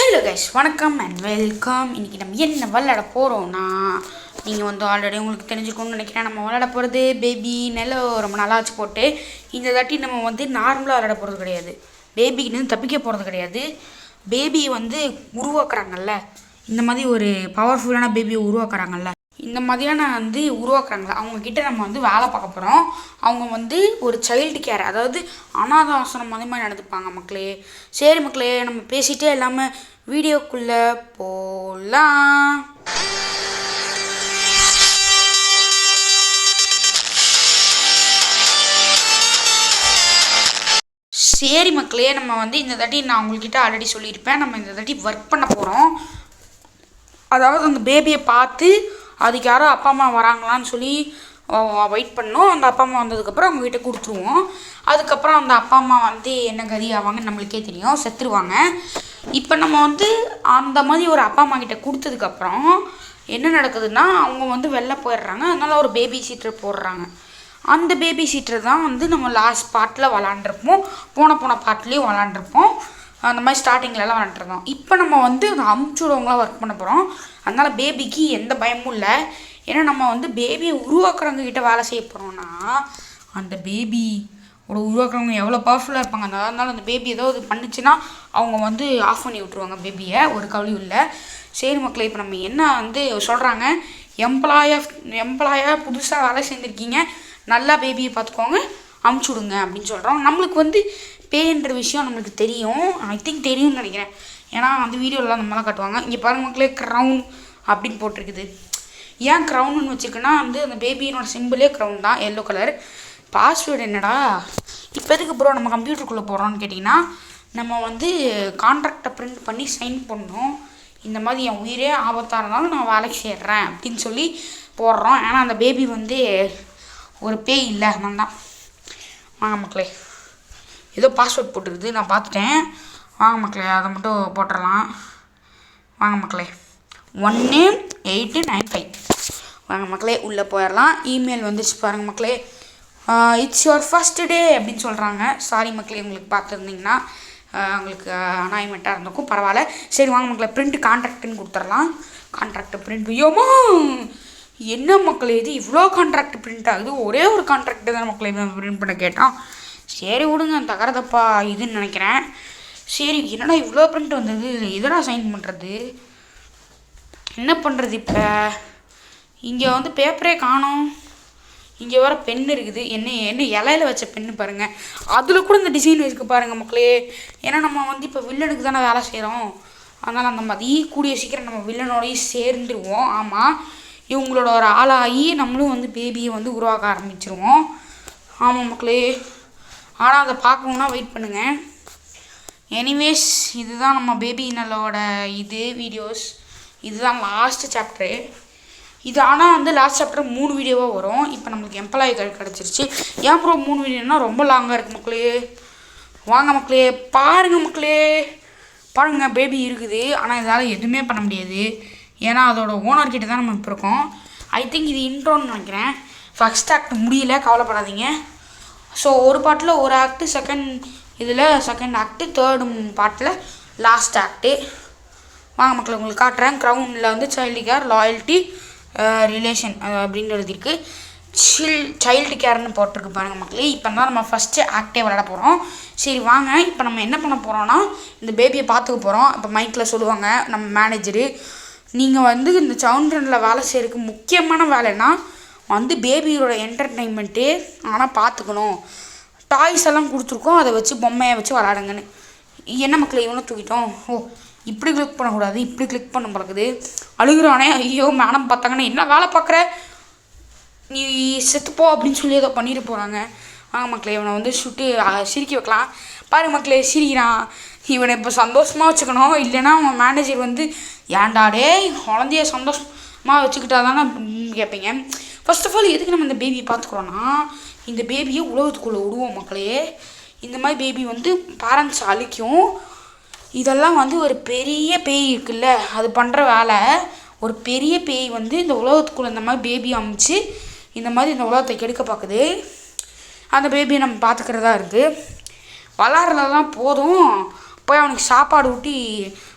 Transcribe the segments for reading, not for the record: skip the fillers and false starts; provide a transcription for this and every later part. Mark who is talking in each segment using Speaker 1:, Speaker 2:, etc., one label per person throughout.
Speaker 1: Hello guys, வணக்கம் and welcome. இன்றைக்கி நம்ம என்ன விளையாட போகிறோம்னா, நீங்கள் வந்து ஆல்ரெடி உங்களுக்கு தெரிஞ்சுக்கணும்னு நினைக்கிறேன். நம்ம விளையாட போகிறது பேபி நெல்லை ரொம்ப நல்லாச்சு போட்டு. இந்த தாட்டி நம்ம வந்து நார்மலாக விளையாட போகிறது கிடையாது. பேபிக்குன்னு தப்பிக்க போகிறது கிடையாது. பேபி வந்து உருவாக்குறாங்கல்ல, இந்த மாதிரி ஒரு பவர்ஃபுல்லான பேபியை உருவாக்குறாங்கல்ல, இந்த மாதிரியான வந்து உருவாக்குறாங்களா அவங்கக்கிட்ட நம்ம வந்து வேலை பார்க்க போகிறோம். அவங்க வந்து ஒரு சைல்டு கேர், அதாவது அனாத ஆசிரமம் அதே மாதிரி நடந்துப்பாங்க மக்களே. சரி மக்களே, நம்ம பேசிகிட்டே இல்லாமல் வீடியோக்குள்ளே போகலாம். சரி மக்களே, நம்ம வந்து இந்த தாட்டி நான் உங்கள்கிட்ட ஆல்ரெடி சொல்லியிருப்பேன், நம்ம இந்த தாட்டி ஒர்க் பண்ண போகிறோம். அதாவது அந்த பேபியை பார்த்து அதுக்கு யாரோ அப்பா அம்மா வராங்களான்னு சொல்லி வெயிட் பண்ணோம். அந்த அப்பா அம்மா வந்ததுக்கப்புறம் அவங்ககிட்ட கொடுத்துருவோம். அதுக்கப்புறம் அந்த அப்பா அம்மா வந்து என்ன கதி ஆவாங்கன்னு நம்மளுக்கே தெரியும், செத்துருவாங்க. இப்போ நம்ம வந்து அந்த மாதிரி ஒரு அப்பா அம்மா கிட்ட கொடுத்ததுக்கப்புறம் என்ன நடக்குதுன்னா, அவங்க வந்து வெளில போயிடுறாங்க. அதனால் ஒரு பேபி சீட்டர் போடுறாங்க. அந்த பேபி சீட்டர் தான் வந்து நம்ம லாஸ்ட் பார்ட்டில் விளாண்டுருப்போம். போன பார்ட்லேயும் விளாண்டுருப்போம். அந்த மாதிரி ஸ்டார்டிங்லலாம் விளாண்டுருந்தோம். இப்போ நம்ம வந்து அந்த அமுச்சுடவங்களாம் ஒர்க் பண்ண போகிறோம். அதனால் பேபிக்கு எந்த பயமும் இல்லை. ஏன்னா நம்ம வந்து பேபியை உருவாக்குறவங்க கிட்ட வேலை செய்ய போகிறோம்னா, அந்த பேபியோட உருவாக்குறவங்க எவ்வளோ பவர்ஃபுல்லாக இருப்பாங்க. அதனால அந்த பேபி ஏதோ இது பண்ணிச்சுன்னா அவங்க வந்து ஆஃப் பண்ணி விட்ருவாங்க பேபியை, ஒரு கவலையும் இல்லை. சரி மக்களை, இப்போ நம்ம என்ன வந்து சொல்கிறாங்க, எம்ப்ளாயாக புதுசாக வேலை செஞ்சுருக்கீங்க, நல்லா பேபியை பார்த்துக்கோங்க, அமுச்சு விடுங்க அப்படின்னு சொல்கிறோம். நம்மளுக்கு வந்து பேன்ற விஷயம் நம்மளுக்கு தெரியும், ஐ திங்க் தெரியும்னு நினைக்கிறேன். ஏன்னா அந்த வீடியோலாம் நம்மளாம் காட்டுவாங்க. இங்கே பாருங்க மக்களே, க்ரௌன் அப்படின்னு போட்டிருக்குது. ஏன் க்ரௌன்னு வச்சுருக்குன்னா வந்து அந்த பேபியினோட சிம்பிளே க்ரௌன் தான், எல்லோ கலர். பாஸ்வேர்டு என்னடா இப்போ எதுக்கு ப்ரோ நம்ம கம்ப்யூட்டருக்குள்ளே போகிறோன்னு கேட்டிங்கன்னா, நம்ம வந்து கான்ட்ராக்டை பிரிண்ட் பண்ணி சைன் பண்ணணும். இந்த மாதிரி என் உயிரே ஆபத்தாக இருந்தாலும் நான் வேலைக்கு சேர்றேன் அப்படின்னு சொல்லி போடுறோம். ஏன்னா அந்த பேபி வந்து ஒரு பேய் இல்லை, நான் தான். வாங்க மக்களே, ஏதோ பாஸ்வேர்ட் போட்டுருக்குது, நான் பார்த்துட்டேன். வாங்க மக்களே, அதை மட்டும் போட்டுடலாம். வாங்க மக்களே, 18995. வாங்க மக்களே, உள்ளே போயிடலாம். இமெயில் வந்துச்சு பாருங்கள் மக்களே. இட்ஸ் யுவர் ஃபஸ்ட் டே அப்படின்னு சொல்கிறாங்க. சாரி மக்களே, உங்களுக்கு பார்த்துருந்தீங்கன்னா உங்களுக்கு அனாய்மெண்ட்டாக இருந்திருக்கும், பரவாயில்ல. சரி வாங்க மக்களே, பிரிண்ட் கான்ட்ராக்டுன்னு கொடுத்துடலாம். Contract print. ஐயோமா, என்ன மக்களே இது இவ்வளோ கான்ட்ராக்ட் பிரிண்ட் ஆகுது? ஒரே ஒரு கான்ட்ராக்டு தான் மக்களே பிரிண்ட் பண்ண கேட்டான். சரி விடுங்க, தகரதப்பா இதுன்னு நினைக்கிறேன். சரி, என்னடா இவ்வளோ பிரிண்ட் வந்தது, இதடா சைன் பண்ணுறது, என்ன பண்ணுறது இப்போ? இங்கே வந்து பேப்பரே காணோம். இங்கே வர பென் இருக்குது, என்ன இலையில வச்ச பென்னு பாருங்கள். அதில் கூட இந்த டிசைன் இருக்குது பாருங்கள் மக்களே. ஏன்னா நம்ம வந்து இப்போ வில்லனுக்கு தானே வேலை செய்கிறோம். அதனால் அந்த மாதிரி கூடிய சீக்கிரம் நம்ம வில்லனோடையும் சேர்ந்துருவோம். ஆமாம், இவங்களோட ஒரு ஆளாகி நம்மளும் வந்து பேபியை வந்து உருவாக்க ஆரம்பிச்சிருவோம். ஆமாம் மக்களே, ஆனால் அதை பார்க்கணுன்னா வெயிட் பண்ணுங்கள். எனிவேஸ், இதுதான் நம்ம பேபி நெல்லோட வீடியோஸ். இதுதான் லாஸ்ட்டு சாப்டரு இது. ஆனால் வந்து லாஸ்ட் சாப்டர் 3 வீடியோவாக வரும். இப்போ நம்மளுக்கு எம்ப்ளாயி கிடச்சிருச்சு. ஏன் ப்ரோ 3 வீடியோனா ரொம்ப லாங்காக இருக்குது மக்களே. வாங்க மக்களே, பாருங்கள் மக்களே, பாருங்கள் பேபி இருக்குது. ஆனால் இதால் எதுவுமே பண்ண முடியாது, ஏன்னா அதோட ஓனர்கிட்ட தான் நம்ம இப்போ இருக்கோம். ஐ திங்க் இது இன்ட்ரோன்னு நினைக்கிறேன். ஃபஸ்ட் ஆக்ட் முடியல, கவலைப்படாதீங்க. ஸோ ஒரு பாட்டில் ஒரு ஆக்ட்டு, செகண்ட் ஆக்ட்டு, தேர்டு பார்ட்டில் லாஸ்ட் ஆக்ட்டு. வாங்க மக்கள், உங்களுக்கு காட்டுறேன். க்ரௌனில் வந்து சைல்டு கேர், லாயல்ட்டி, ரிலேஷன் அப்படின்னு எழுதியிருக்கு. சைல்டு கேர்னு போட்டிருக்கு பாருங்கள் மக்களே. இப்போ தான் நம்ம ஃபஸ்ட்டு ஆக்டே விளையாட போகிறோம். சரி வாங்க, இப்போ நம்ம என்ன பண்ண போகிறோன்னா, இந்த பேபியை பார்த்துக்க போகிறோம். இப்போ மைக்கில் சொல்லுவாங்க நம்ம மேனேஜரு, நீங்கள் வந்து இந்த சவுண்ட்ரனில் வேலை செய்கிறதுக்கு முக்கியமான வேலைன்னா வந்து பேபியோட என்டர்டெயின்மெண்ட்டு. ஆனால் பார்த்துக்கணும், டாய்ஸ் எல்லாம் கொடுத்துருக்கோம், அதை வச்சு பொம்மையை வச்சு விளாடுங்கன்னு. என்ன மக்களே, இவனை தூக்கிட்டோம். இப்படி கிளிக் பண்ணக்கூடாது, இப்படி கிளிக் பண்ண பழகுது. அழுகுறானே, ஐயோ மேடம் பார்த்தாங்கன்னா என்ன வேலை பார்க்குற, நீ செத்துப்போ அப்படின்னு சொல்லி ஏதோ பண்ணிட்டு போகிறாங்க. வாங்க மக்களே, இவனை வந்து சுட்டு சிரிக்க வைக்கலாம். பாருங்க மக்களே, சிரிக்கிறான். இவனை இப்போ சந்தோஷமாக வச்சுக்கணும், இல்லைன்னா அவன் மேனேஜர் வந்து ஏண்டாடே குழந்தைய சந்தோஷமாக வச்சுக்கிட்டா தானே கேட்பீங்க. ஃபர்ஸ்ட் ஆஃப் ஆல் எதுக்கு நம்ம இந்த பேபியை பார்த்துக்குறோன்னா, இந்த பேபியை உலகத்துக்குள்ளே விடுவோம் மக்களே. இந்த மாதிரி பேபி வந்து பேரண்ட்ஸ் அழிக்கும். இதெல்லாம் வந்து ஒரு பெரிய பேய் இருக்குல்ல, அது பண்ணுற வேலை. ஒரு பெரிய பேய் வந்து இந்த உலகத்துக்குள்ளே இந்த மாதிரி பேபி அமைச்சு இந்த மாதிரி இந்த உலகத்தை கெடுக்க பார்க்குது. அந்த பேபியை நம்ம பார்த்துக்கிறதா இருக்குது. வளர்றதெல்லாம் போதும், போய் அவனுக்கு சாப்பாடு ஊட்டி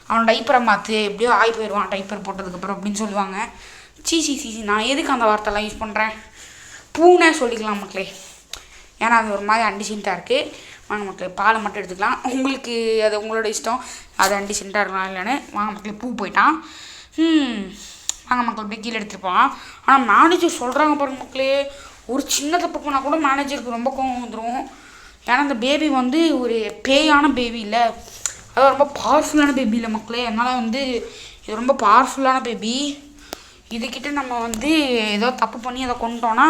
Speaker 1: அவன் டைப்பரை மாற்று எப்படியோ ஆகி போயிடுவான் டைப்பர் போட்டதுக்கப்புறம் அப்படின்னு சொல்லுவாங்க. சி நான் எதுக்கு அந்த வார்த்தைலாம் யூஸ் பண்ணுறேன், பூனை சொல்லிக்கலாம் மக்களே, ஏன்னா அது ஒரு மாதிரி அன்டிசென்ட்டாக இருக்குது. வாங்க மக்களே பாலை மட்டும் எடுத்துக்கலாம், உங்களுக்கு அது உங்களோட இஷ்டம் அது அன்டிசென்ட்டாக இருக்கலாம் இல்லைன்னு. வாங்க மக்களே பூ போயிட்டான். வாங்க மக்கள் அப்படியே கீழே எடுத்துருப்பான். ஆனால் மேனேஜர் சொல்கிறாங்க பாருங்க மக்களே, ஒரு சின்ன தப்பு பண்ணால் கூட மேனேஜருக்கு ரொம்ப கோவம் வந்துடும். ஏன்னா அந்த பேபி வந்து ஒரு பேயான பேபி இல்லை, அது ரொம்ப பவர்ஃபுல்லான பேபி இல்லை மக்களே. அதனால் வந்து இது ரொம்ப பவர்ஃபுல்லான பேபி. இதுக்கிட்ட நம்ம வந்து ஏதோ தப்பு பண்ணி அதை கொண்டுட்டோன்னா,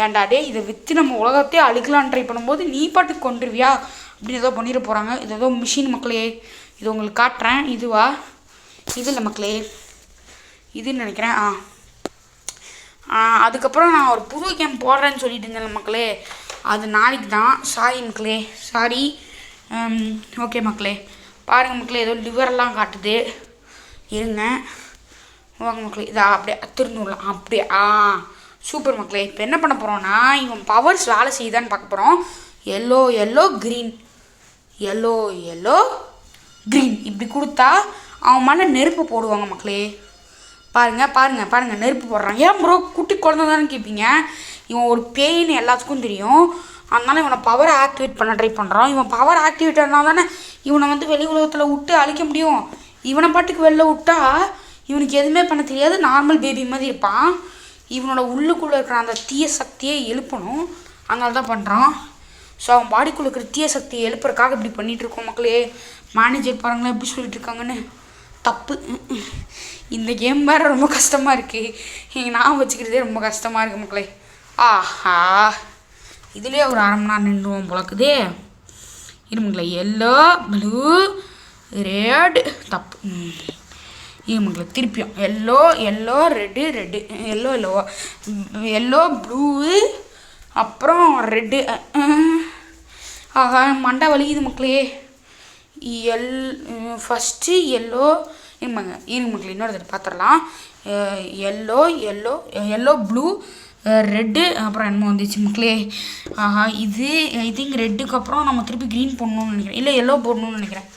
Speaker 1: ஏன்டா டே இதை விற்று நம்ம உலகத்தையே அழிக்கலான்னு ட்ரை பண்ணும்போது நீ பாட்டுக்கு கொண்டுருவியா அப்படின்னு ஏதோ பண்ணிட போகிறாங்க. இது ஏதோ மிஷின் மக்களே, இது உங்களுக்கு காட்டுறேன். இதுவா, இது இல்லை மக்களே, இதுன்னு நினைக்கிறேன். அதுக்கப்புறம் நான் ஒரு புது கேம் போடுறேன்னு சொல்லிட்டு இருந்தேன் மக்களே, அது நாளைக்கு தான். சாரி மக்களே, சாரி. ஓகே மக்களே, பாருங்கள் மக்களே, ஏதோ லிவரெல்லாம் காட்டுது, இருங்க. வாங்க மக்களே, இதை அப்படியே திருந்துடலாம் அப்படியே. சூப்பர் மக்களே. இப்போ என்ன பண்ண போகிறோன்னா, இவன் பவர்ஸ் வேலை செய்யுதான்னு பார்க்க போகிறோம். எல்லோ க்ரீன் இப்படி கொடுத்தா அவன் மேலே நெருப்பு போடுவாங்க மக்களே. பாருங்கள் நெருப்பு போடுறான். ஏன் ப்ரோ குட்டி குழந்தை தானே கேட்பீங்க, இவன் ஒரு பேயின்னு எல்லாத்துக்கும் தெரியும். அதனால இவனை பவரை ஆக்டிவேட் பண்ண ட்ரை பண்ணுறான். இவன் பவர் ஆக்டிவேட் ஆனால் தானே இவனை வந்து வெளி உலகத்தில் விட்டு அழிக்க முடியும். இவனை பாட்டுக்கு வெளில விட்டா இவனுக்கு எதுவுமே பண்ண தெரியாது, நார்மல் பேபி மாதிரி இருப்பான். இவனோட உள்ளுக்குள்ளே இருக்கிற அந்த தீய சக்தியை எழுப்பணும், அதனால தான் பண்ணுறான். ஸோ அவன் பாடிக்குள்ளே இருக்கிற தீய சக்தியை எழுப்புறதுக்காக இப்படி பண்ணிகிட்ருக்கோம் மக்களே. மேனேஜர் பாருங்களேன் எப்படி சொல்லிட்டு இருக்காங்கன்னு. தப்பு. இந்த கேம் வேறு ரொம்ப கஷ்டமாக இருக்குது, நான் வச்சுக்கிறதே ரொம்ப கஷ்டமாக இருக்குது மக்களே. ஆஹா, இதுலேயே ஒரு அரை மணி நேரம் நின்றுவோம் போலக்குதே. இருமங்களே, எல்லோ ப்ளூ ரெட், தப்பு. இருமங்களே திருப்பியும் எல்லோ ரெட்டு எல்லோ ப்ளூ அப்புறம் ரெட்டு. ஆஹா மண்டை வலிக்குது மக்களே. ஃபஸ்ட்டு எல்லோ இருமாங்க இன்னொரு தடவை பார்த்துடலாம். எல்லோ ப்ளூ ரெட்டு அப்புறம் என்னமோ வந்துச்சு மக்களே. ஆஹா, இது ஐ திங்க் ரெட்டுக்கு அப்புறம் நம்ம திருப்பி க்ரீன் போடணும்னு நினைக்கிறேன், இல்லை எல்லோ போடணும்னு நினைக்கிறேன்.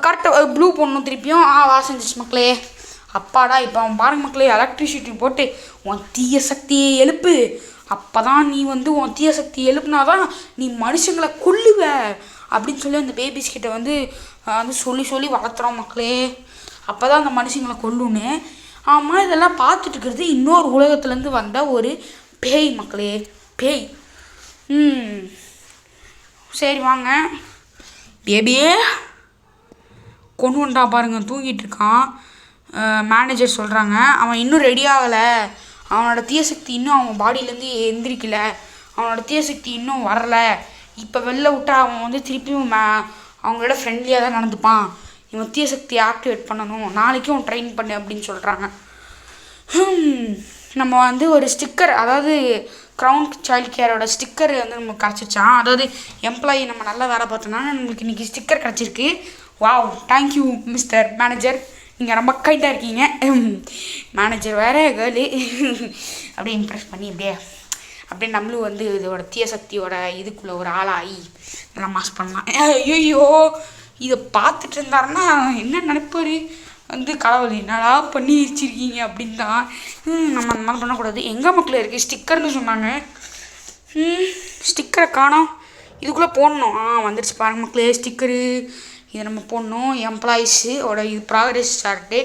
Speaker 1: கரெக்டாக ப்ளூ போடணும் திருப்பியும். வாசந்துச்சு மக்களே. அப்பாடா, இப்போ அவன் பாருங்க மக்களே, எலக்ட்ரிசிட்டி போட்டு உன் தீய சக்தியை எழுப்பு, அப்போ தான் நீ வந்து உன் தீய சக்தியை எழுப்புனாதான் நீ மனுஷங்களை கொல்லுவ அப்படின்னு சொல்லி அந்த பேபிஸ் கிட்ட வந்து சொல்லி வளர்த்துறோம் மக்களே. அப்போ தான் அந்த மனுஷங்களை கொல்லுன்னு. ஆமாம், இதெல்லாம் பார்த்துட்டு இருக்கிறது இன்னொரு உலகத்துலேருந்து வந்த ஒரு பேய் மக்களே, பேய். சரி வாங்க, பேபியே கொண்டு வந்துட்டா பாருங்க, தூங்கிட்டு இருக்கான். மேனேஜர் சொல்கிறாங்க அவன் இன்னும் ரெடி ஆகலை, அவனோட தீயசக்தி இன்னும் அவன் பாடியிலேருந்து எந்திரிக்கல, அவனோட தீயசக்தி இன்னும் வரலை. இப்போ வெளில விட்டா அவன் வந்து திருப்பியும் அவங்களோட ஃப்ரெண்ட்லியாக தான் நடந்துப்பான். இவன் தீயசக்தியை ஆக்டிவேட் பண்ணணும், நாளைக்கும் அவன் ட்ரெயின் பண்ணு அப்படின்னு சொல்கிறாங்க. நம்ம வந்து ஒரு ஸ்டிக்கர், அதாவது க்ரௌன் சைல்ட் கேரோட ஸ்டிக்கர் வந்து நமக்கு கிடச்சிருச்சான். அதாவது எம்ப்ளாயி நம்ம நல்லா வேலை பார்த்தோன்னா நம்மளுக்கு இன்றைக்கி ஸ்டிக்கர் கிடச்சிருக்கு. வாவ், தேங்க்யூ மிஸ்டர் மேனேஜர், நீங்கள் ரொம்ப கைட்டாக இருக்கீங்க. மேனேஜர் வேறு கேர்ளு அப்படியே இம்ப்ரெஸ் பண்ணி அப்படியே நம்மளும் வந்து இதோட தீய சக்தியோட இதுக்குள்ளே ஒரு ஆளாகி நல்லா மாஸ் பண்ணலாம். ஐயோ, இதை பார்த்துட்டு இருந்தாருன்னா என்ன நினைப்பார், வந்து கடவுள் என்னடா பண்ணி வச்சிருக்கீங்க அப்படின்னு தான். நம்ம அந்த மாதிரி பண்ணக்கூடாது. எங்கே மக்கள் இருக்குது ஸ்டிக்கர்னு சொன்னாங்க, ஸ்டிக்கரை காணோம். இதுக்குள்ளே போடணும். வந்துடுச்சு பாருங்க மக்களே ஸ்டிக்கரு. இதை நம்ம போடணும். எம்ப்ளாயீஸோட இது ப்ராக்ரெஸ் சார்ட்டு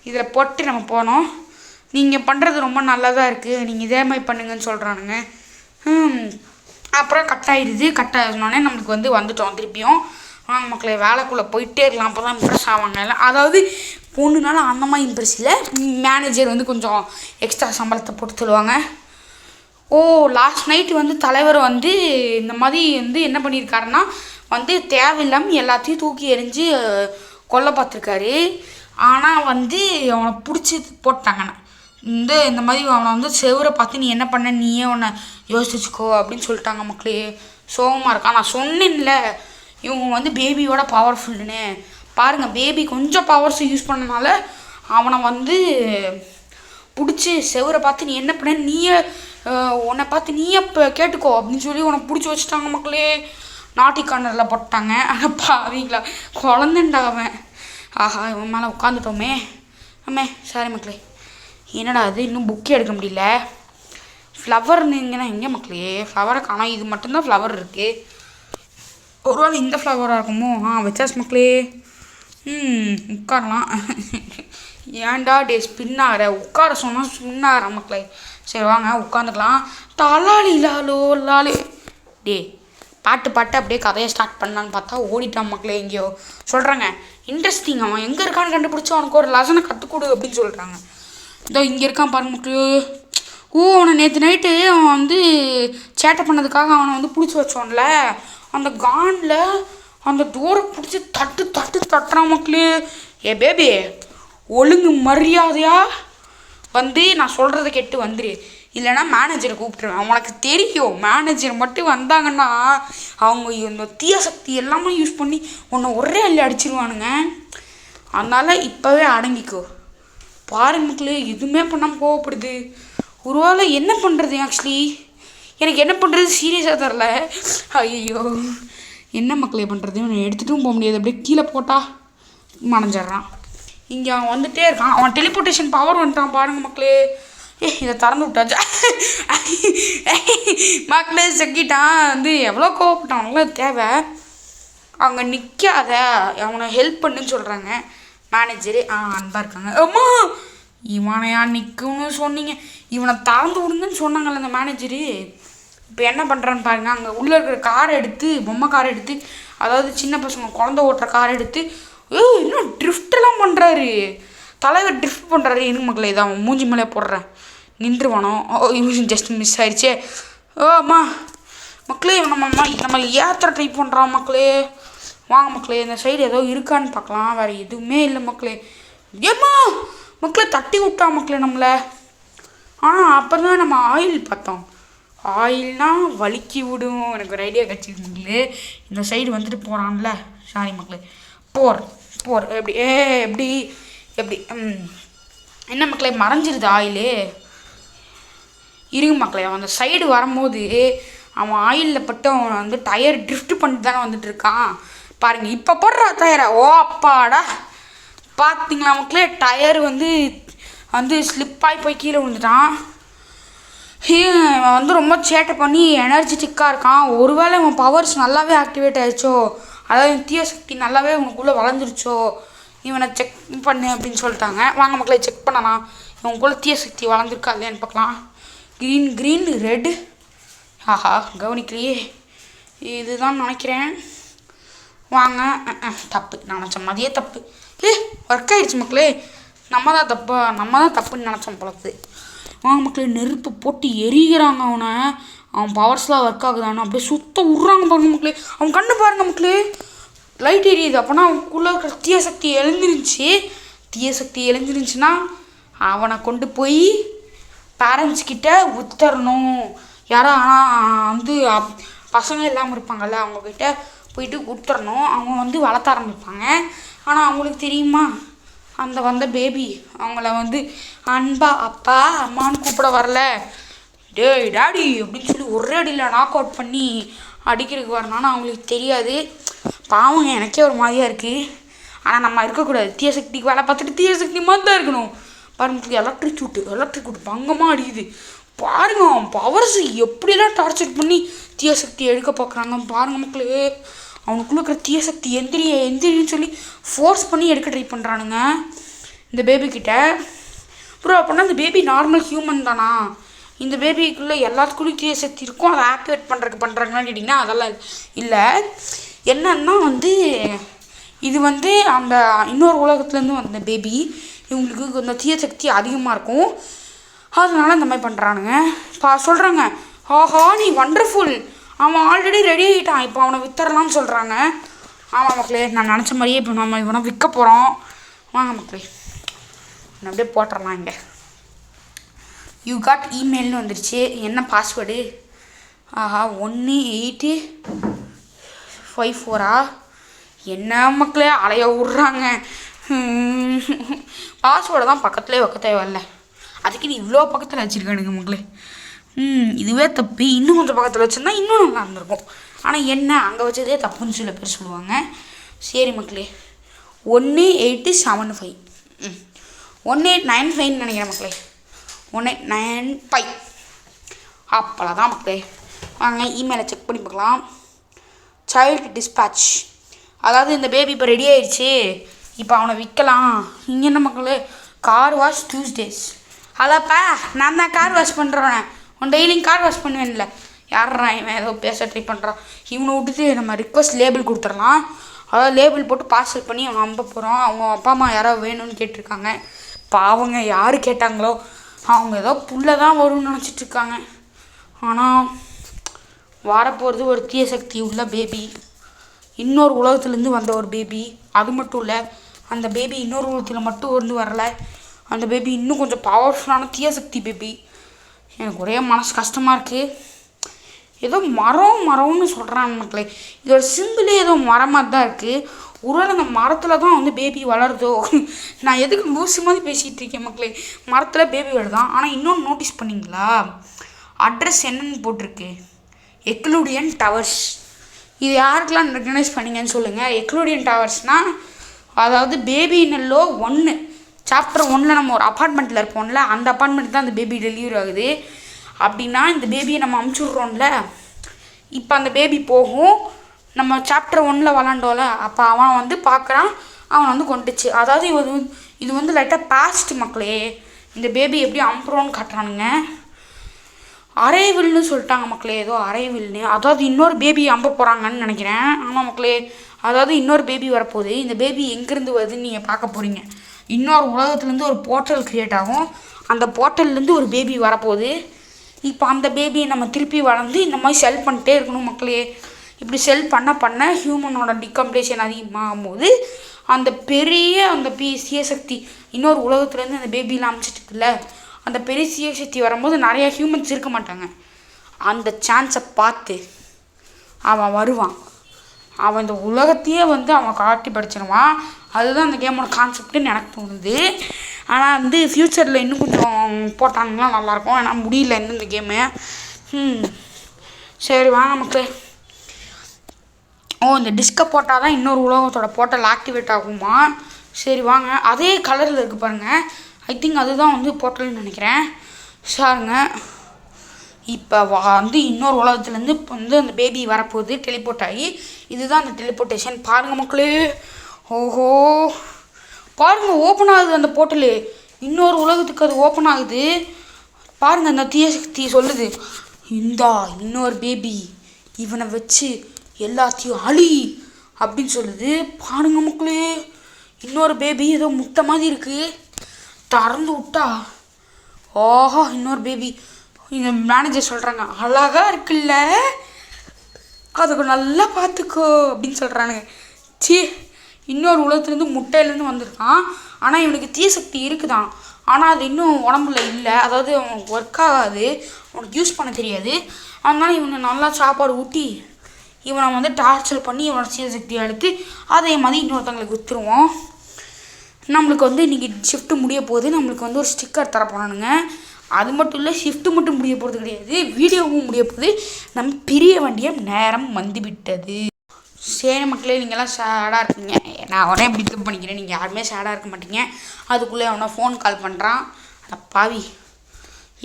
Speaker 1: இதில் போட்டு நம்ம போனோம். நீங்கள் பண்ணுறது ரொம்ப நல்லதாக இருக்குது, நீங்கள் இதே மாதிரி பண்ணுங்கன்னு சொல்கிறானுங்க. அப்புறம் கட் ஆகிடுனோடனே நம்மளுக்கு வந்துட்டோம் திருப்பியும். வாங்க மக்களே, வேலைக்குள்ளே போயிட்டே இருக்கலாம், அப்போ தான் இம்ப்ரெஸ் ஆவாங்க எல்லாம். அதாவது பொண்ணுனால அந்த மாதிரி இம்ப்ரெஸ் இல்லை, மேனேஜர் வந்து கொஞ்சம் எக்ஸ்ட்ரா சம்பளத்தை போட்டு சொல்லுவாங்க. லாஸ்ட் நைட்டு தலைவர் இந்த மாதிரி என்ன பண்ணியிருக்காருன்னா தேவையில்லாமல் எல்லாத்தையும் தூக்கி எறிஞ்சு கொல்ல பார்த்துருக்காரு. ஆனால் அவனை பிடிச்சி போட்டாங்கண்ணா இந்த மாதிரி அவனை செவரை பார்த்து நீ என்ன பண்ண, நீயே உன்னை யோசிச்சுக்கோ அப்படின்னு சொல்லிட்டாங்க மக்களே. சோகமாக இருக்கா. நான் சொன்னேன்ல இவங்க பேபியோட பவர்ஃபுல்லுன்னு. பாருங்கள், பேபி கொஞ்சம் பவர்ஸ் யூஸ் பண்ணனால அவனை பிடிச்சி செவரை பார்த்து நீ என்ன பண்ண, நீயே உன்னை பார்த்து நீயே இப்போ கேட்டுக்கோ அப்படின்னு சொல்லி உன்னை பிடிச்சி வச்சுட்டாங்க மக்களே. நாட்டி கார்னரில் போட்டாங்க. ஆனால் பாவீங்களா குழந்தைண்டா அவன். ஆஹா இவன் மேலே உட்காந்துட்டோமே. ஆமே சாரி மக்களே. என்னடா அது இன்னும் புக்கே எடுக்க முடியல. ஃப்ளவர் இருந்தீங்கன்னா எங்கே மக்களே ஃப்ளவரை காணோம். இது மட்டும்தான் ஃப்ளவர் இருக்குது. ஒருவேளை இந்த ஃப்ளவராக இருக்குமோ? வச்சாச்சு மக்களே. உட்காரலாம். ஏன்டா டே ஸ்பின் ஆகிற? உட்கார சொன்னால் ஸ்பின் ஆகிற மக்களே. சரி வாங்க உட்காந்துக்கலாம். தலாலி லாலோ லாலி. டே பாட்டு அப்படியே கதையை ஸ்டார்ட் பண்ணலான்னு பார்த்தா ஓடிட்டான் மக்களே. எங்கேயோ சொல்கிறாங்க இன்ட்ரெஸ்டிங். அவன் எங்கே இருக்கான்னு கண்டுபிடிச்சி அவனுக்கு ஒரு லெசனை கற்றுக்கொடு அப்படின்னு சொல்கிறாங்க. இதோ இங்கே இருக்கான் பாருங்க மக்களே. அவனை நேற்று நைட்டு அவன் வந்து சேட்டை பண்ணதுக்காக அவனை வந்து பிடிச்சி வச்சோன்ல, அந்த கானில் அந்த டோரை பிடிச்சி தட்டுறான் மக்களே. பேபி ஒழுங்கு மரியாதையாக வந்து நான் சொல்கிறத கேட்டு வந்துடு, இல்லைன்னா மேனேஜரை கூப்பிட்டுருவேன். உனக்கு தெரியும் மேனேஜர் மட்டும் வந்தாங்கன்னா அவங்க இந்த தீய சக்தி எல்லாமே யூஸ் பண்ணி உன்னை ஒரே அள்ளி அடிச்சிருவானுங்க. அதனால் இப்போவே அடங்கிக்கோ. பாருங்க மக்களே எதுவுமே பண்ணாமல் கோவப்படுது. ஒருவேளை என்ன பண்ணுறது? ஆக்சுவலி எனக்கு என்ன பண்ணுறது சீரியஸாக தரல. ஐயோ என்ன மக்களே பண்ணுறது? அவனை எடுத்துகிட்டும் போக முடியாது. அப்படியே கீழே போட்டால் மறைஞ்சிட்றான். இங்கே அவன் வந்துகிட்டே இருக்கான். அவன் டெலிபோர்ட்டேஷன் பவர் வந்துட்டான் பாருங்கள் மக்களே. இதை திறந்து விட்டாச்சு மக்களே. செக்கிட்டான் வந்து எவ்வளோ கோவப்பட்டான். நல்லா தேவை அங்கே நிற்காத, அவனை ஹெல்ப் பண்ணுன்னு சொல்கிறாங்க மேனேஜரு. அன்பா இருக்காங்க. அம்மா இவனையா நிற்கும்னு சொன்னீங்க, இவனை திறந்து விடுங்கன்னு சொன்னாங்கல்ல அந்த மேனேஜரு. இப்போ என்ன பண்ணுறான்னு பாருங்கள். அங்கே உள்ளே இருக்கிற காரை எடுத்து, பொம்மை காரை எடுத்து, அதாவது சின்ன பசங்க குழந்தை ஓட்டுற காரை எடுத்து இன்னும் ட்ரிஃப்டெல்லாம் பண்ணுறாரு. தலைவர் ட்ரிஃப்ட் பண்ணுறாரு. எனக்கு மக்களே இதை அவன் மூஞ்சி மேலே போடுறேன் நின்றுவானோ. ஜஸ்ட் மிஸ் ஆயிடுச்சே. அம்மா மக்களே நம்ம ஏற்ற ட்ரை பண்ணுறான் மக்களே. வாங்க மக்களே இந்த சைடு ஏதோ இருக்கான்னு பார்க்கலாம். வேறு எதுவுமே இல்லை மக்களே. ஏம்மா மக்களே தட்டி விட்டா மக்களே நம்மளை. அப்போ தான் நம்ம ஆயில் பார்த்தோம். ஆயில்னால் வலிக்கி விடும். எனக்கு ஒரு ஐடியா கிடச்சிருக்குங்களே. இந்த சைடு வந்துட்டு போகிறான்ல. சாரி மக்களே. போர் எப்படி எப்படி என்ன மக்களே மறைஞ்சிருது ஆயிலு. இருங்க மக்களே அவன் அந்த சைடு வரும்போது அவன் ஆயிலில் பட்டு அவன் வந்து டயர் ட்ரிஃப்ட் பண்ணிட்டு தானே வந்துட்டு இருக்கான் பாருங்கள். இப்போ போடுறா டயரை. அப்பாடா பார்த்தீங்களா மக்களே? டயர் வந்து ஸ்லிப்பாகி போய் கீழே விழுந்துட்டான். இவன் வந்து ரொம்ப சேட்டை பண்ணி எனர்ஜெட்டிக்காக இருக்கான். ஒருவேளை இவன் பவர்ஸ் நல்லாவே ஆக்டிவேட் ஆகிடுச்சோ, அதாவது தீய சக்தி நல்லாவே உனக்குள்ளே வளர்ந்துருச்சோ, இவனை செக் பண்ணு அப்படின்னு சொல்லிட்டாங்க. வாங்க மக்களை செக் பண்ணலாம். இவனுக்குள்ளே தீய சக்தி வளர்ந்துருக்கா இல்லையான்னு பார்க்கலாம். Green red. கவனிக்கலையே. இதுதான் நினைக்கிறேன். வாங்க. தப்பு நினச்ச மாதிரியே தப்பு. ஒர்க் ஆகிடுச்சு மக்களே. நம்ம தான் தப்புன்னு நினச்சோம் பழக்குது. வாங்க மக்களே நெருப்பு போட்டு எரிகிறாங்க அவனை. அவன் பவர்ஸ்லாம் ஒர்க் ஆகுதானு அப்படியே சுத்த விட்றாங்க பாருங்க மக்களே. அவன் கண்ணு பாருங்க மக்களே லைட் எரியுது. அப்போனா அவனுக்குள்ளே இருக்கிற தீய சக்தி எழுந்துருந்துச்சுன்னா அவனை கொண்டு போய் பேரண்ட்ஸ் கிட்ட உத்தரணும். யாரோ ஆனால் வந்து பசங்க இல்லாமல் இருப்பாங்கள்ல, அவங்கக்கிட்ட போயிட்டு உத்தரணும். அவங்க வந்து வளர்த்த ஆரம்பிப்பாங்க. ஆனால் அவங்களுக்கு தெரியுமா அந்த வந்த பேபி அவங்கள வந்து அன்பா அப்பா அம்மான்னு கூப்பிட வரல, டேய் டாடி அப்படின்னு சொல்லி ஒரே அடியில் நாக் அவுட் பண்ணி அடிக்கிறதுக்கு வரணும்னு அவங்களுக்கு தெரியாது. பாவங்க எனக்கே ஒரு மாதிரியாக இருக்குது. ஆனால் நம்ம இருக்கக்கூடாது. தீய சக்திக்கு வேலை பார்த்துட்டு தீய சக்தி மாதிரி தான் இருக்கணும். பாருங்க எலக்ட்ரிக் விட்டு பங்கமாக அடிக்குது பாருங்க. பவர்ஸ் எப்படிலாம் டார்ச்சர் பண்ணி தீய சக்தி எடுக்க பார்க்குறாங்க பாருங்க மக்களே. அவனுக்குள்ளே இருக்கிற தீய சக்தி எந்திரின்னு சொல்லி ஃபோர்ஸ் பண்ணி எடுக்க ட்ரை பண்ணுறானுங்க இந்த பேபிக்கிட்ட. அப்புறம் அப்படின்னா இந்த பேபி நார்மல் ஹியூமன் தானா? இந்த பேபிக்குள்ளே எல்லாத்துக்குள்ளேயும் தீய சக்தி இருக்கும். அதை ஆக்டிவேட் பண்ணுறாங்கன்னு கேட்டிங்கன்னா அதெல்லாம் இல்லை. என்னன்னா வந்து இது வந்து அந்த இன்னொரு உலகத்துலேருந்து வந்த பேபி. இவங்களுக்கு இந்த தீய சக்தி அதிகமாக இருக்கும். அதனால இந்த மாதிரி பண்ணுறானுங்க. சொல்கிறாங்க நீ வண்டர்ஃபுல், அவன் ஆல்ரெடி ரெடி ஆகிட்டான், இப்போ அவனை வித்தரலாம்னு சொல்கிறாங்க. ஆமாம் மக்களே நான் நினச்ச மாதிரியே இப்போ நம்ம இவனை விற்க போகிறோம். வாங்க மக்களே நான் அப்படியே போட்டுடலாம். இங்கே யூ காட் இமெயில்னு வந்துருச்சு. என்ன பாஸ்வேர்டு? 1854 என்ன மக்களே அலைய விட்றாங்க. பாஸ்வேர்டை தான் பக்கத்துலேயே வைக்க தேவையில்ல, அதுக்கு நீ இவ்வளோ பக்கத்தில் வச்சுருக்கானுங்க மக்களே. இதுவே தப்பி இன்னும் கொஞ்சம் பக்கத்தில் வச்சுருந்தா இன்னும் நல்லா இருந்திருக்கும். ஆனால் என்ன அங்கே வச்சதே தப்புன்னு சில பேர் சொல்லுவாங்க. சரி மக்களே, 1875 1895 நினைக்கிறேன் மக்களே, 1895 அப்போலாம் தான் மக்களே. வாங்க இமெயிலை செக் பண்ணி பார்க்கலாம். சைல்டு டிஸ்பேட்ச், அதாவது இந்த பேபி இப்போ ரெடி ஆயிடுச்சு, இப்போ அவனை விற்கலாம். இங்கே என்ன மக்களே, கார் வாஷ் டியூஸ்டேஸ். அதாப்பா நான் தான் கார் வாஷ் பண்ணுறேன், உன் டெய்லியும் கார் வாஷ் பண்ணுவேன்ல. யாரா இவன் ஏதோ பேச ட்ரை பண்ணுறான். இவனை விட்டுட்டு நம்ம ரிக்வஸ்ட் லேபிள் கொடுத்துடலாம். அதாவது லேபிள் போட்டு பார்சல் பண்ணி அவனை அனுப்ப போகிறோம். அவங்க அப்பா அம்மா யாராவது வேணும்னு கேட்டிருக்காங்க. இப்போ அவங்க யார் கேட்டாங்களோ அவங்க ஏதோ புள்ள தான் வரும்னு நினச்சிட்ருக்காங்க. ஆனால் வரப்போகிறது ஒரு தீய சக்தி உள்ள பேபி, இன்னொரு உலகத்துலேருந்து வந்த ஒரு பேபி. அது மட்டும் இல்லை, அந்த பேபி இன்னொரு உலகத்தில் மட்டும் வந்து வரல, அந்த பேபி இன்னும் கொஞ்சம் பவர்ஃபுல்லான தீய சக்தி பேபி. எனக்கு ஒரே மனசு கஷ்டமாக இருக்குது. ஏதோ மரம்னு சொல்கிறாங்க மக்களே. இதோட சிம்பிளே ஏதோ மரம் மாதிரி தான் இருக்குது. ஒருவேளை அந்த மரத்தில் தான் வந்து பேபி வளருதோ. நான் எதுக்கு லூசு மாதிரி பேசிகிட்டு இருக்கேன் மக்களே. மரத்தில் பேபி வருதான். ஆனால் இன்னொன்று நோட்டீஸ் பண்ணிங்களா, அட்ரஸ் என்னன்னு போட்டிருக்கு, எக்லூடியன் டவர்ஸ். இது யாருக்கெல்லாம் ரெக்கக்னைஸ் பண்ணிங்கன்னு சொல்லுங்கள். எக்லூடியன் டவர்ஸ்னால் அதாவது பேபி நல்லோ 1 சாப்டர் 1 நம்ம ஒரு அப்பார்ட்மெண்ட்டில் இருப்போம்ல, அந்த அப்பார்ட்மெண்ட் தான் அந்த பேபி டெலிவரி ஆகுது. அப்படின்னா இந்த பேபியை நம்ம அமுச்சுட்றோம்ல, இப்போ அந்த பேபி போகும். நம்ம சாப்டர் 1 விளாண்டோம்ல, அப்போ அவன் வந்து பார்க்குறான், அவன் வந்து கொண்டுச்சு. அதாவது இது வந்து லைட்டாக பாஸ்ட் மக்களே. இந்த பேபி எப்படி அம்புறோன்னு காட்டுறானுங்க. அரைவில்னு சொல்லிட்டாங்க மக்களே, ஏதோ அரைவில்னு. அதாவது இன்னொரு பேபி அம்ப போகிறாங்கன்னு நினைக்கிறேன். ஆமாம் மக்களே, அதாவது இன்னொரு பேபி வரப்போகுது. இந்த பேபி எங்கேருந்து வருதுன்னு நீங்கள் பார்க்க போகிறீங்க. இன்னொரு உலகத்துலேருந்து ஒரு போர்ட்டல் க்ரியேட் ஆகும். அந்த போர்ட்டல்லேருந்து ஒரு பேபி வரப்போகுது. இப்போ அந்த பேபியை நம்ம திருப்பி வளர்ந்து இந்த மாதிரி செல் பண்ணிட்டே இருக்கணும் மக்களே. இப்படி செல் பண்ண ஹியூமனோட டிகம்ப்ளேஷன் அதிகமாகும் போது அந்த பெரிய அந்த தீய சக்தி இன்னொரு உலகத்துலேருந்து அந்த பேபியெலாம் அமைச்சிட்டுக்குல்ல, அந்த பெரிய தீய சக்தி வரும்போது நிறையா ஹியூமன்ஸ் இருக்க மாட்டாங்க. அந்த சான்ஸை பார்த்து அவன் வருவான். அவன் இந்த உலகத்தையே வந்து அவன் காட்டி படிச்சிடுவான். அதுதான் அந்த கேமோட கான்செப்டுன்னு எனக்கு தோணுது. ஆனால் வந்து ஃப்யூச்சரில் இன்னும் கொஞ்சம் போட்டாங்கன்னா நல்லாயிருக்கும். ஏன்னா முடியல இன்னும் இந்த கேமு. சரி வாங்க மக்களே. இந்த டிஸ்கை போட்டால் தான் இன்னொரு உலகத்தோட போர்ட்டல் ஆக்டிவேட் ஆகுமா? சரி வாங்க. அதே கலரில் இருக்குது பாருங்கள். ஐ திங்க் அதுதான் வந்து போர்ட்டல்னு நினைக்கிறேன். சாருங்க, இப்போ வந்து இன்னொரு உலகத்துலேருந்து இப்போ வந்து அந்த பேபி வரப்போகுது, டெலிபோர்ட் ஆகி. இதுதான் அந்த டெலிபோர்ட்டேஷன். பாருங்கள் மக்களே. ஓஹோ பாருங்கள், ஓப்பன் ஆகுது அந்த போர்ட்டலு. இன்னொரு உலகத்துக்கு அது ஓப்பன் ஆகுது. பாருங்கள், அந்த தீய சக்தி சொல்லுது, இந்தா இன்னொரு பேபி, இவனை வச்சு எல்லாத்தையும் அழி அப்படின்னு சொல்லுது. பாருங்க மக்களே, இன்னொரு பேபி ஏதோ முட்டை மாதிரி இருக்குது. திறந்து விட்டா ஓஹோ இன்னொரு பேபி. இந்த மேனேஜர் சொல்கிறாங்க, அழகாக இருக்குல்ல, அதுக்கு நல்லா பார்த்துக்கோ அப்படின்னு சொல்கிறானுங்க. இன்னொரு உலகத்துலேருந்து முட்டையிலேருந்து வந்திருக்கான். ஆனால் இவனுக்கு தீசக்தி இருக்குதான், ஆனால் அது இன்னும் உடம்புல இல்லை. அதாவது அவனுக்கு ஒர்க் ஆகாது, அவனுக்கு யூஸ் பண்ண தெரியாது. அதனால இவனை நல்லா சாப்பாடு ஊட்டி இவனை வந்து டார்ச்சர் பண்ணி இவனோட தீசக்தியை எடுத்து அதே மாதிரி இன்னொருத்தவங்களுக்கு விற்றுருவோம். நம்மளுக்கு வந்து இன்றைக்கி ஷிஃப்ட்டு முடிய போகுது. நம்மளுக்கு வந்து ஒரு ஸ்டிக்கர் தர போனானுங்க. அது மட்டும் இல்லை, ஷிஃப்ட்டு மட்டும் முடிய போகிறது கிடையாது, வீடியோவும் முடிய போகுது. நம்ம பிரிய வேண்டிய நேரம் வந்துவிட்டது. சரி மக்களே, நீங்கள்லாம் சேடாக இருக்கீங்க. நான் உடனே பிக்கப் பண்ணிக்கிறேன். நீங்கள் யாருமே சேடாக இருக்க மாட்டீங்க. அதுக்குள்ளே அவனை ஃபோன் கால் பண்ணுறான். அட பாவி,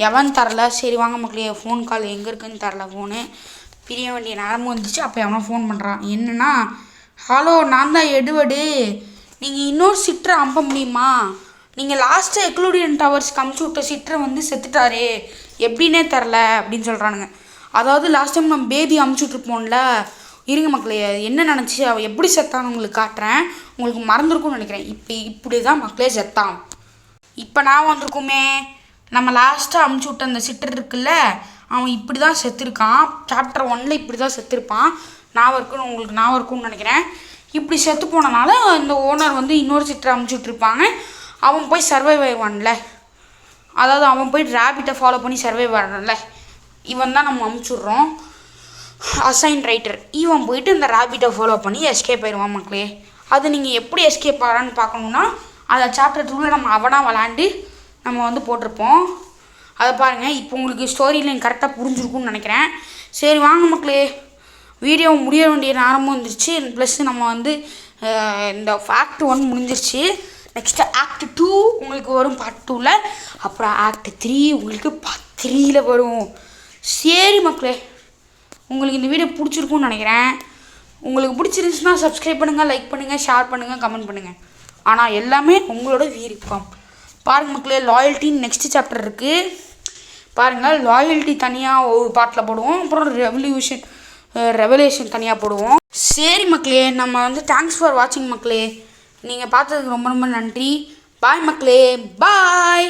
Speaker 1: எவன் தரல. சரி வாங்க மக்களே, ஃபோன் கால் எங்கே இருக்குன்னு தரல. ஃபோனு பிரிய வேண்டிய நேரமும் வந்துச்சு. அப்போ எவனோ ஃபோன் பண்ணுறான். என்னன்னா, ஹலோ நான் தான் எடுவடு, நீங்கள் இன்னொரு சிட்டரை அம்ப முடியுமா? நீங்கள் லாஸ்ட்டு எக்லூடியன் டவர்ஸ்க்கு அமுச்சு விட்ட சிட்டரை வந்து செத்துட்டாரே, எப்படின்னே தரல அப்படின்னு சொல்கிறானுங்க. அதாவது லாஸ்ட் டைம் நம்ம பேபி அமுச்சு விட்ருப்போம்ல. இருங்க மக்களே, என்ன நினச்சி அவள் எப்படி செத்தான்னு உங்களுக்கு காட்டுறேன். உங்களுக்கு மறந்துருக்கும்னு நினைக்கிறேன். இப்படி தான் மக்களே செத்தான். இப்போ நான் வந்திருக்குமே, நம்ம லாஸ்ட்டாக அமுச்சு விட்ட அந்த சிட்டர் இருக்குல்ல, அவன் இப்படி தான் செத்துருக்கான். சாப்டர் 1 இப்படி தான் செத்துருப்பான். உங்களுக்கு நான் இருக்கும்னு நினைக்கிறேன். இப்படி செத்து போனனால இந்த ஓனர் வந்து இன்னொரு சிட்டரை அமுச்சு விட்ருப்பாங்க. அவன் போய் சர்வைவ் ஆயிடுவான்ல, அதாவது அவன் போய் ரேபிட்டை ஃபாலோ பண்ணி சர்வைவ் ஆகிறான்ல, இவன் தான் நம்ம அமுச்சுட்றோம் அசைன் ரைட்டர். இவன் போயிட்டு இந்த ரேபிட்டை ஃபாலோ பண்ணி எஸ்கேப் ஆயிடுவான் மக்களே. அது நீங்கள் எப்படி எஸ்கேப் ஆகிறான்னு பார்க்கணுன்னா அதை சாப்டர் 2 நம்ம அவனாக விளாண்டு நம்ம வந்து போட்டிருப்போம். அதை பாருங்கள். இப்போ உங்களுக்கு ஸ்டோரி லைன் கரெக்டாக புரிஞ்சிருக்கும்னு நினைக்கிறேன். சரி வாங்க மக்களே, வீடியோ முடிய வேண்டிய நேரமும் வந்துருச்சு. ப்ளஸ் நம்ம வந்து இந்த ஆக்ட் 1 முடிஞ்சிருச்சு. நெக்ஸ்ட்டு ஆக்ட் 2 உங்களுக்கு வரும் பார்ட் 2ல். அப்புறம் ஆக்ட் 3 உங்களுக்கு பார்ட் 3ல் வரும். சரி மக்களே, உங்களுக்கு இந்த வீடியோ பிடிச்சிருக்குன்னு நினைக்கிறேன். உங்களுக்கு பிடிச்சிருந்துச்சுன்னா சப்ஸ்கிரைப் பண்ணுங்கள், லைக் பண்ணுங்கள், ஷேர் பண்ணுங்கள், கமெண்ட் பண்ணுங்கள். ஆனால் எல்லாமே உங்களோட விருப்பம். பாருங்கள் மக்களே, லாயல்ட்டின்னு நெக்ஸ்ட் சாப்டர் இருக்குது. பாருங்கள், லாயல்ட்டி தனியாக ஒரு பார்ட்டில் போடுவோம். அப்புறம் ரெவலேஷன் தனியாக போடுவோம். சரி மக்களே, நம்ம வந்து தேங்க்ஸ் ஃபார் வாட்சிங் மக்களே. நீங்கள் பார்த்ததுக்கு ரொம்ப ரொம்ப நன்றி. பாய் மக்களே, பாய்.